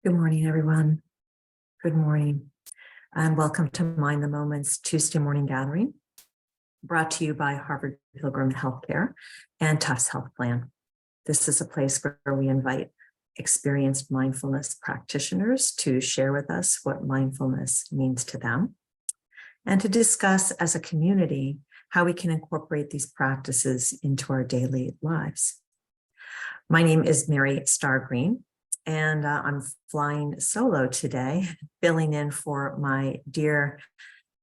Good morning, everyone. Good morning, and welcome to Mind the Moment's Tuesday morning gathering, brought to you by Harvard Pilgrim Healthcare and Tufts Health Plan. This is a place where we invite experienced mindfulness practitioners to share with us what mindfulness means to them, and to discuss as a community how we can incorporate these practices into our daily lives. My name is Mary Starr Green, and I'm flying solo today, filling in for my dear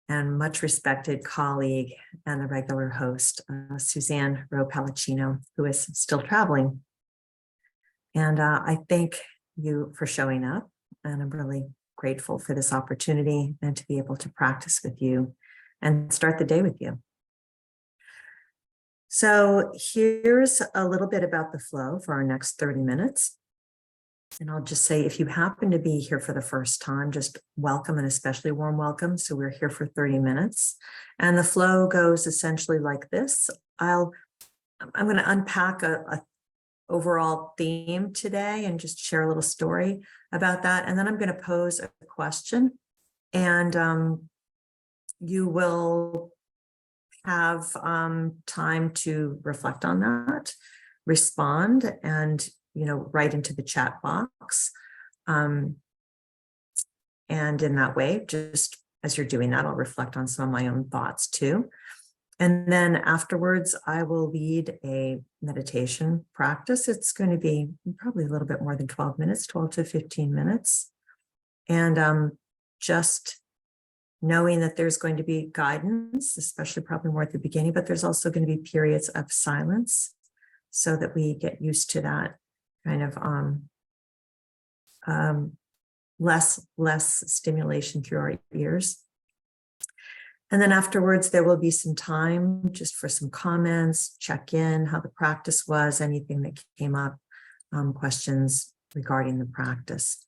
and much respected colleague and the regular host, Suzanne Rowe Palacino, who is still traveling. And I thank you for showing up, and I'm really grateful for this opportunity and to be able to practice with you and start the day with you. So here's a little bit about the flow for our next 30 minutes. And I'll just say, if you happen to be here for the first time, just welcome, and especially warm welcome. So we're here for 30 minutes. And the flow goes essentially like this. I'm going to unpack a overall theme today and just share a little story about that. And then I'm going to pose a question, and you will have time to reflect on that, respond, and write into the chat box. And in that way, just as you're doing that, I'll reflect on some of my own thoughts too. And then afterwards, I will lead a meditation practice. It's going to be probably a little bit more than 12 minutes, 12 to 15 minutes. And just knowing that there's going to be guidance, especially probably more at the beginning, but there's also going to be periods of silence so that we get used to that kind of less stimulation through our ears. And then afterwards, there will be some time just for some comments, check in, how the practice was, anything that came up, questions regarding the practice.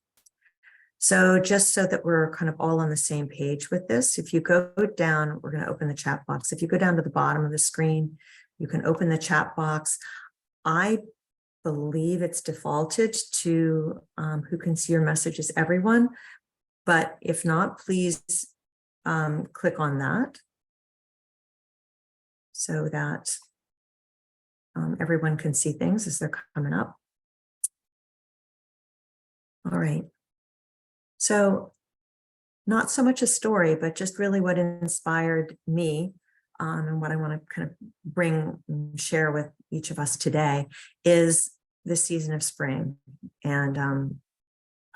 So just so that we're kind of all on the same page with this, if you go down, we're going to open the chat box. If you go down to the bottom of the screen, you can open the chat box. I believe it's defaulted to who can see your messages, everyone. But if not, please click on that so that everyone can see things as they're coming up. All right. So not so much a story, but just really what inspired me and what I want to kind of bring and share with each of us today is the season of spring. And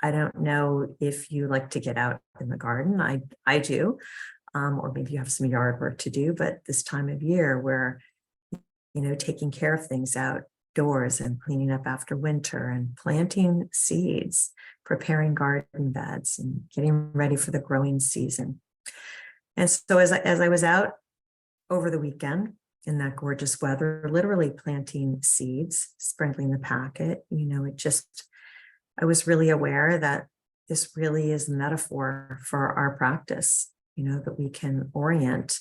I don't know if you like to get out in the garden. I do, or maybe you have some yard work to do, but this time of year where, taking care of things outdoors and cleaning up after winter and planting seeds, preparing garden beds and getting ready for the growing season. And so as I was out over the weekend in that gorgeous weather, literally planting seeds, sprinkling the packet, I was really aware that this really is a metaphor for our practice, that we can orient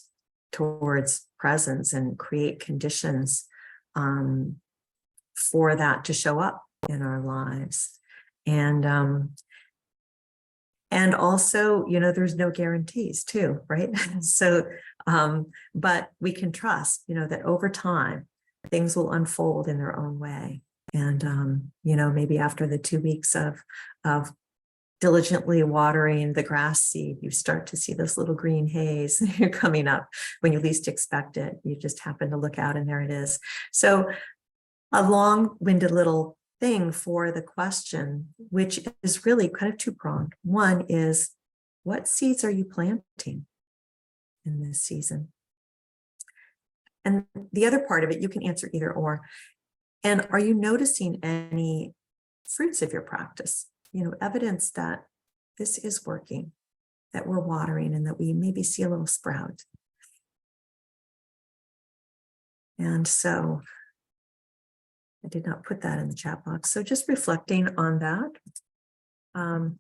towards presence and create conditions for that to show up in our lives. And also, there's no guarantees too, right? So, but we can trust, that over time, things will unfold in their own way. And, maybe after the 2 weeks of diligently watering the grass seed, you start to see this little green haze coming up when you least expect it. You just happen to look out and there it is. So a long-winded little thing for the question, which is really kind of two-pronged. One is, what seeds are you planting in this season? And the other part of it, you can answer either or. And are you noticing any fruits of your practice? Evidence that this is working, that we're watering, and that we maybe see a little sprout. And so I did not put that in the chat box. So just reflecting on that. And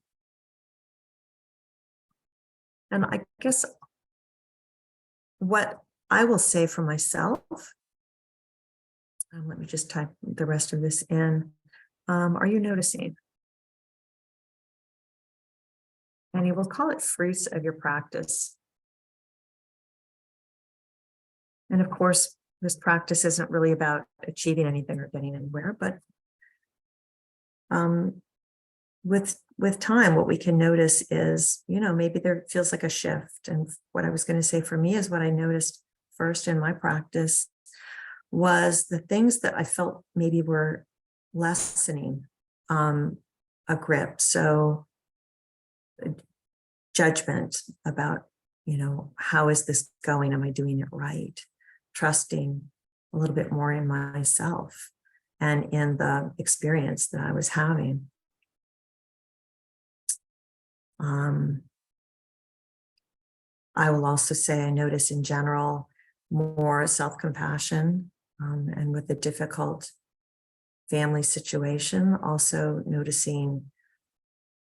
I guess what I will say for myself, let me just type the rest of this in. Are you noticing? and you will call it fruits of your practice. And of course, this practice isn't really about achieving anything or getting anywhere, but with time, what we can notice is, maybe there feels like a shift. And what I was going to say for me is what I noticed first in my practice was the things that I felt maybe were lessening a grip. So judgment about, how is this going? Am I doing it right? Trusting a little bit more in myself and in the experience that I was having. I will also say I notice in general more self-compassion, and with a difficult family situation, also noticing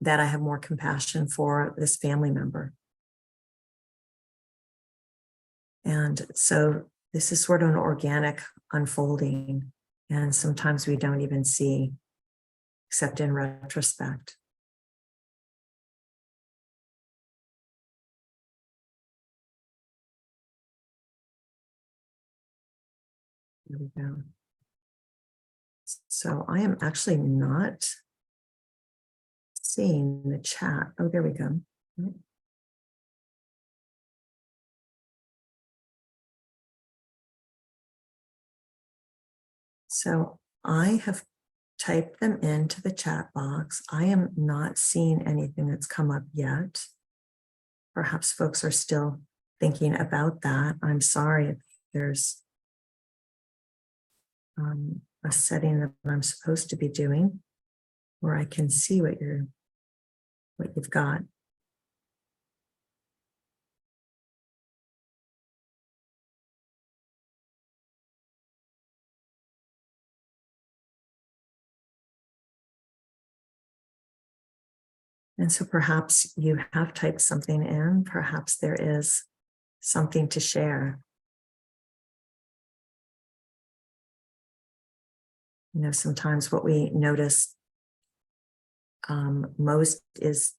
that I have more compassion for this family member. And so this is sort of an organic unfolding, and sometimes we don't even see, except in retrospect. There we go. So I am actually not seeing the chat. Oh, there we go. So I have typed them into the chat box. I am not seeing anything that's come up yet. Perhaps folks are still thinking about that. I'm sorry if there's a setting that I'm supposed to be doing where I can see what you've got. And so perhaps you have typed something in, perhaps there is something to share. Sometimes what we notice most is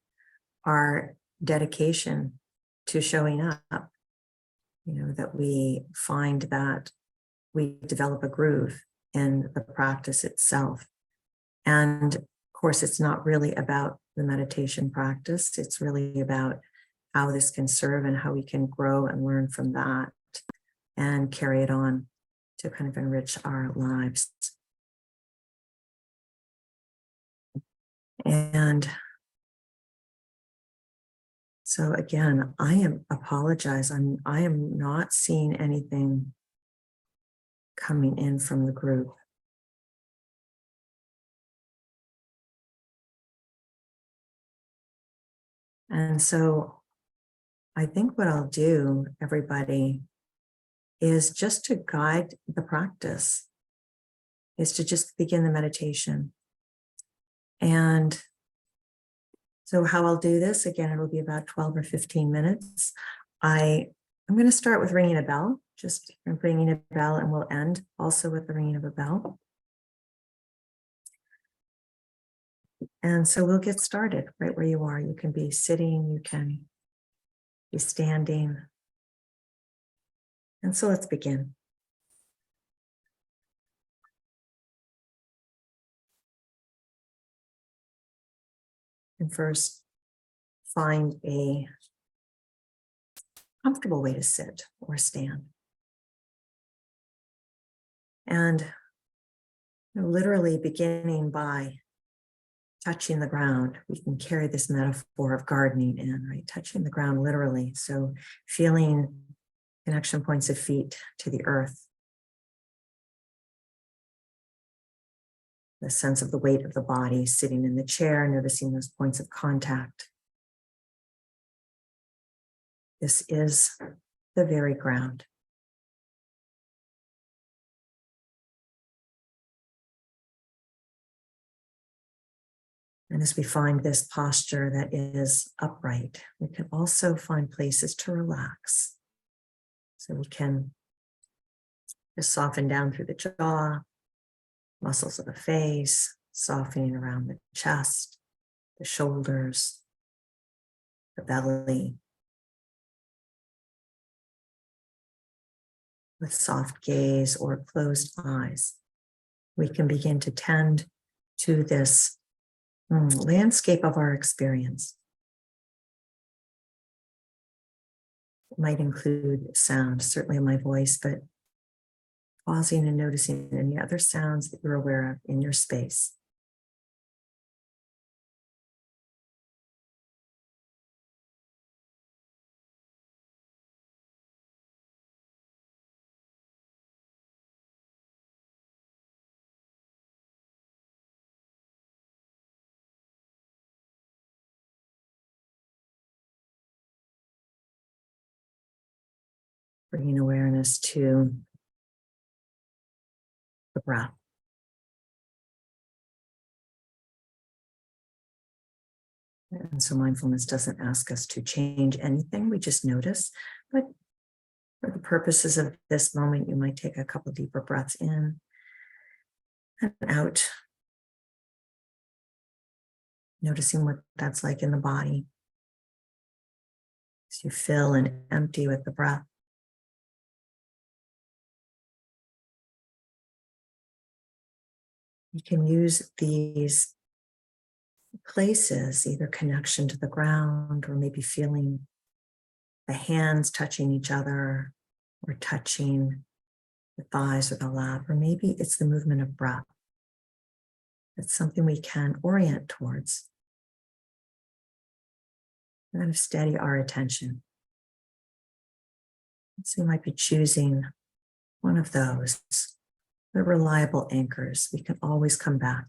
our dedication to showing up, that we find that we develop a groove in the practice itself. And of course, it's not really about the meditation practice. It's really about how this can serve and how we can grow and learn from that and carry it on to kind of enrich our lives. And so again, I apologize. I am not seeing anything coming in from the group. And so I think what I'll do, everybody, is just to guide the practice, is to just begin the meditation. And so how I'll do this, again, it'll be about 12 or 15 minutes. I'm going to start with ringing a bell, just ringing a bell, and we'll end also with the ringing of a bell. And so we'll get started right where you are. You can be sitting, you can be standing. And so let's begin. And first, find a comfortable way to sit or stand. And literally beginning by touching the ground. We can carry this metaphor of gardening in, right? Touching the ground literally. So feeling connection points of feet to the earth. The sense of the weight of the body sitting in the chair, noticing those points of contact. This is the very ground. And as we find this posture that is upright, we can also find places to relax. So we can just soften down through the jaw, muscles of the face, softening around the chest, the shoulders, the belly. With soft gaze or closed eyes, we can begin to tend to this landscape of our experience. It might include sound, certainly my voice, but pausing and noticing any other sounds that you're aware of in your space. Bringing awareness to the breath. And so mindfulness doesn't ask us to change anything, we just notice. But for the purposes of this moment, you might take a couple deeper breaths in and out, noticing what that's like in the body. As you fill and empty with the breath. You can use these places, either connection to the ground or maybe feeling the hands touching each other or touching the thighs or the lap, or maybe it's the movement of breath. It's something we can orient towards. Kind of steady our attention. So you might be choosing one of those. They're reliable anchors. We can always come back.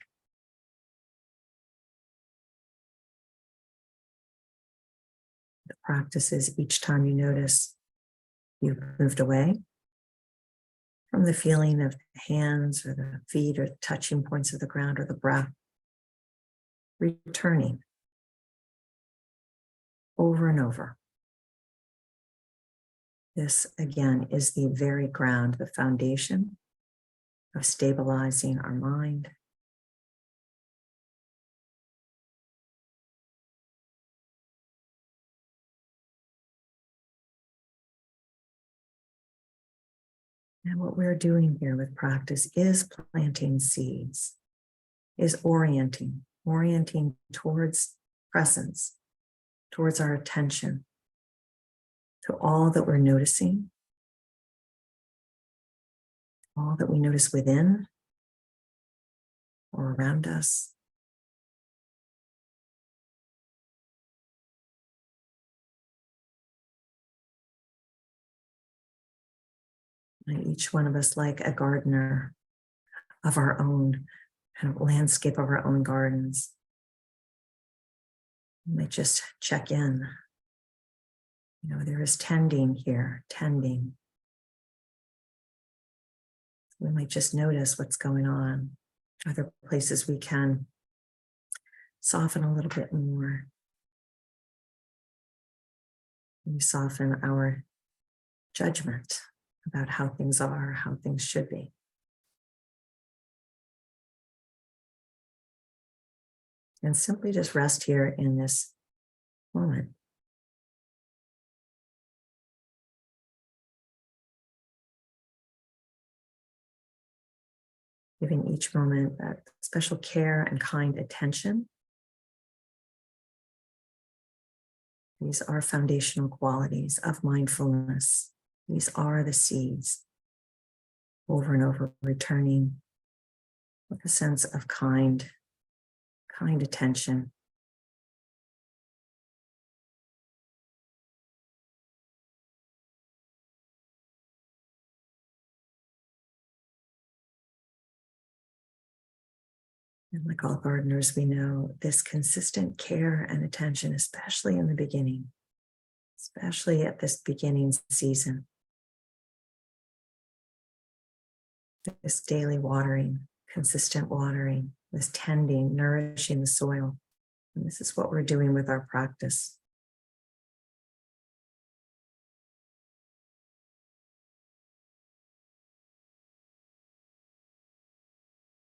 The practice is each time you notice you've moved away from the feeling of the hands or the feet or the touching points of the ground or the breath, returning over and over. This, again, is the very ground, the foundation of stabilizing our mind. And what we're doing here with practice is planting seeds, is orienting towards presence, towards our attention, to all that we're noticing, all that we notice within or around us. And each one of us, like a gardener of our own kind of landscape of our own gardens, we might just check in. There is tending here, tending. We might just notice what's going on. Are there places we can soften a little bit more? We soften our judgment about how things are, how things should be. And simply just rest here in this moment. Giving each moment that special care and kind attention. These are foundational qualities of mindfulness. These are the seeds, over and over, returning with a sense of kind attention. And like all gardeners, we know this consistent care and attention, especially in the beginning, especially at this beginning season. This daily watering, consistent watering, this tending, nourishing the soil. And this is what we're doing with our practice.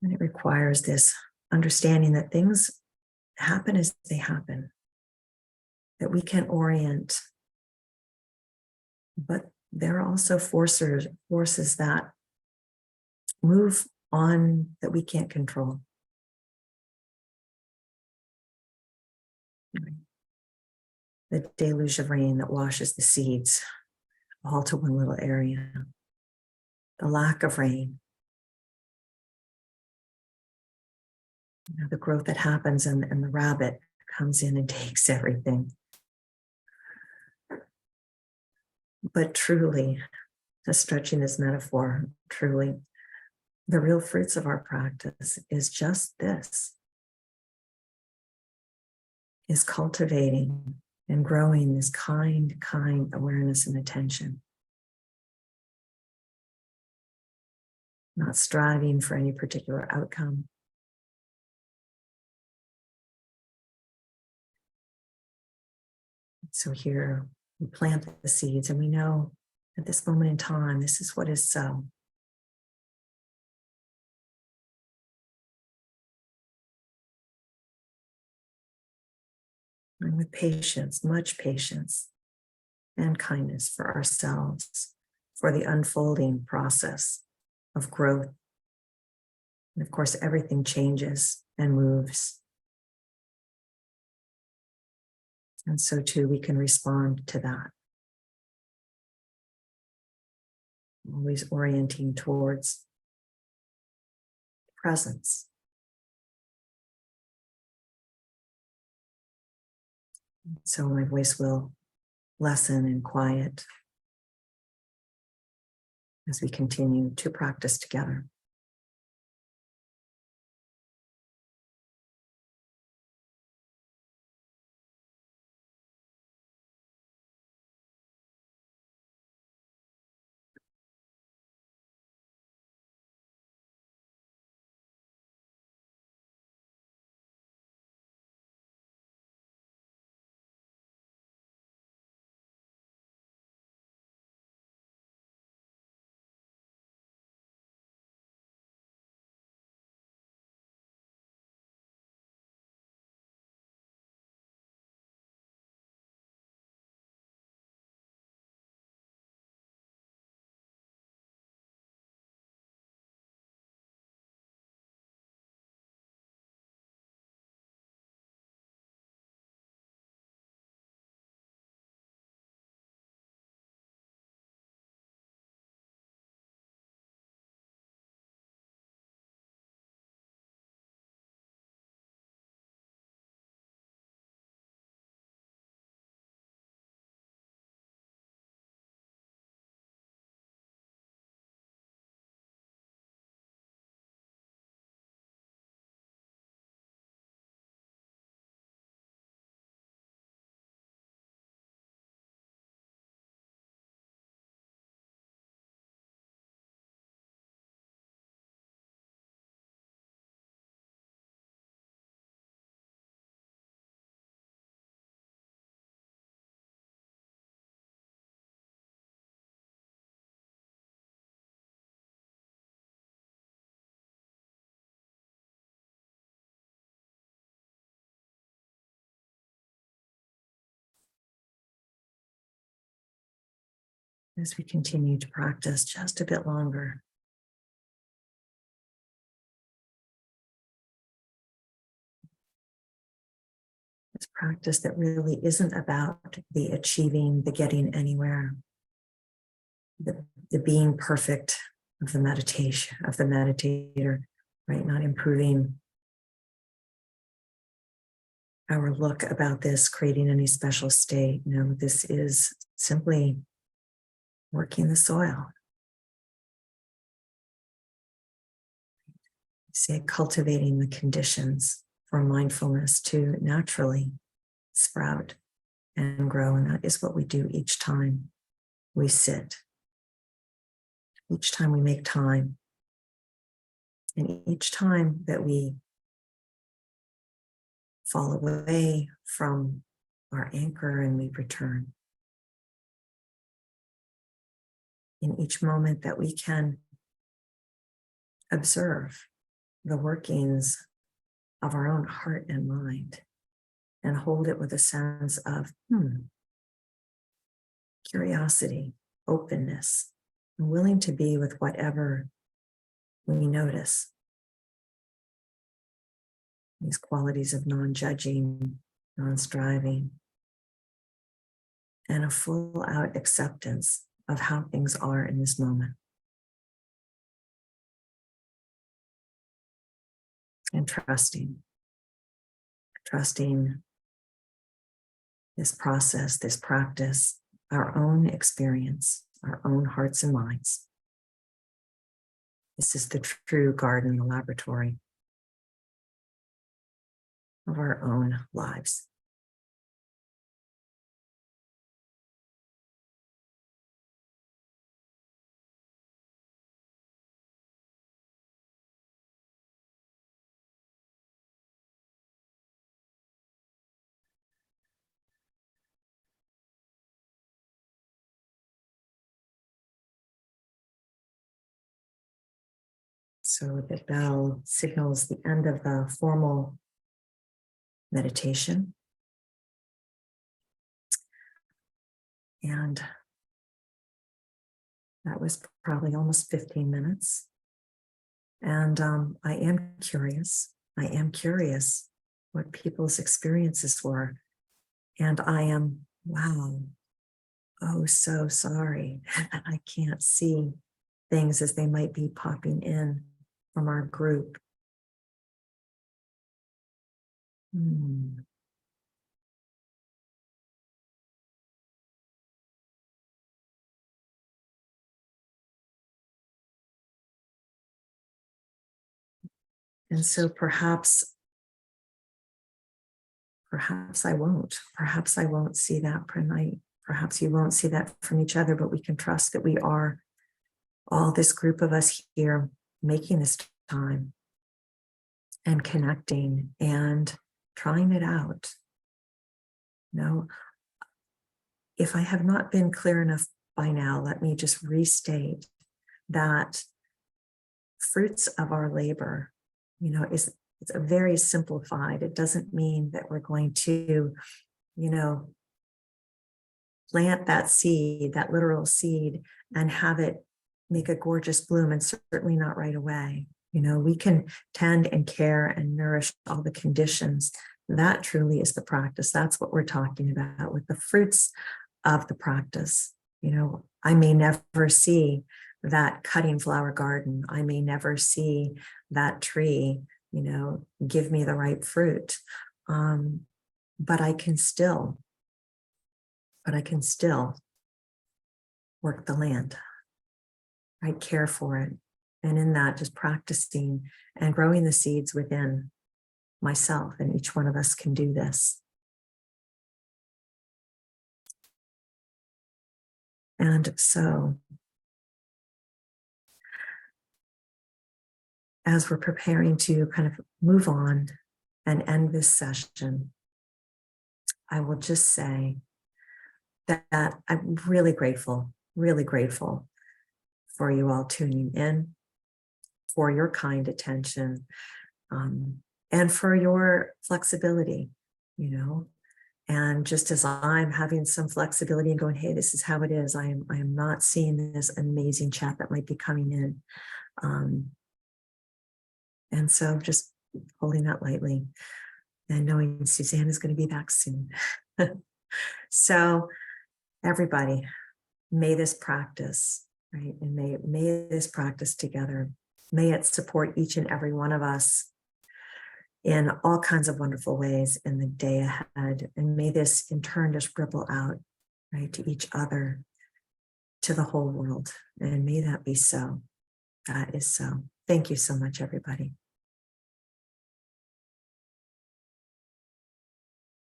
And it requires this understanding that things happen as they happen. that we can orient, but there are also forces that move on that we can't control. The deluge of rain that washes the seeds all to one little area. The lack of rain. The growth that happens and the rabbit comes in and takes everything. But truly, just stretching this metaphor, truly, the real fruits of our practice is just this, is cultivating and growing this kind awareness and attention. Not striving for any particular outcome. So here we plant the seeds and we know at this moment in time, this is what is so. And with patience, much patience and kindness for ourselves, for the unfolding process of growth. And of course, everything changes and moves. And so too, we can respond to that. Always orienting towards presence. So my voice will lessen and quiet as we continue to practice together. As we continue to practice just a bit longer. It's practice that really isn't about the achieving, the getting anywhere, the being perfect of the meditation, of the meditator, right? Not improving our look about this, creating any special state. No, this is simply working the soil. Say, cultivating the conditions for mindfulness to naturally sprout and grow. And that is what we do each time we sit, each time we make time, and each time that we fall away from our anchor and we return. In each moment that we can observe the workings of our own heart and mind and hold it with a sense of curiosity, openness, and willing to be with whatever we notice. These qualities of non-judging, non-striving, and a full-out acceptance of how things are in this moment. And trusting this process, this practice, our own experience, our own hearts and minds. This is the true garden, the laboratory of our own lives. So the bell signals the end of the formal meditation. And that was probably almost 15 minutes. And I am curious what people's experiences were. And I am, so sorry that I can't see things as they might be popping in from our group. And so perhaps I won't. Perhaps I won't see that per night. Perhaps you won't see that from each other, but we can trust that we are all this group of us here making this time and connecting and trying it out. If I have not been clear enough by now, let me just restate that fruits of our labor, it's a very simplified. It doesn't mean that we're going to, plant that seed, that literal seed, and have it make a gorgeous bloom, and certainly not right away. We can tend and care and nourish all the conditions. That truly is the practice. That's what we're talking about with the fruits of the practice. I may never see that cutting flower garden. I may never see that tree, give me the ripe fruit. But I can still work the land. I care for it. And in that, just practicing and growing the seeds within myself, and each one of us can do this. And so, as we're preparing to kind of move on and end this session, I will just say that I'm really grateful for you all tuning in, for your kind attention, and for your flexibility, and just as I'm having some flexibility and going, hey, this is how it is. I am not seeing this amazing chat that might be coming in. And so just holding that lightly and knowing Suzanne is going to be back soon. So everybody, may this practice, right? And may this practice together, may it support each and every one of us in all kinds of wonderful ways in the day ahead. And may this in turn just ripple out, right, to each other, to the whole world. And may that be so. That is so. Thank you so much, everybody.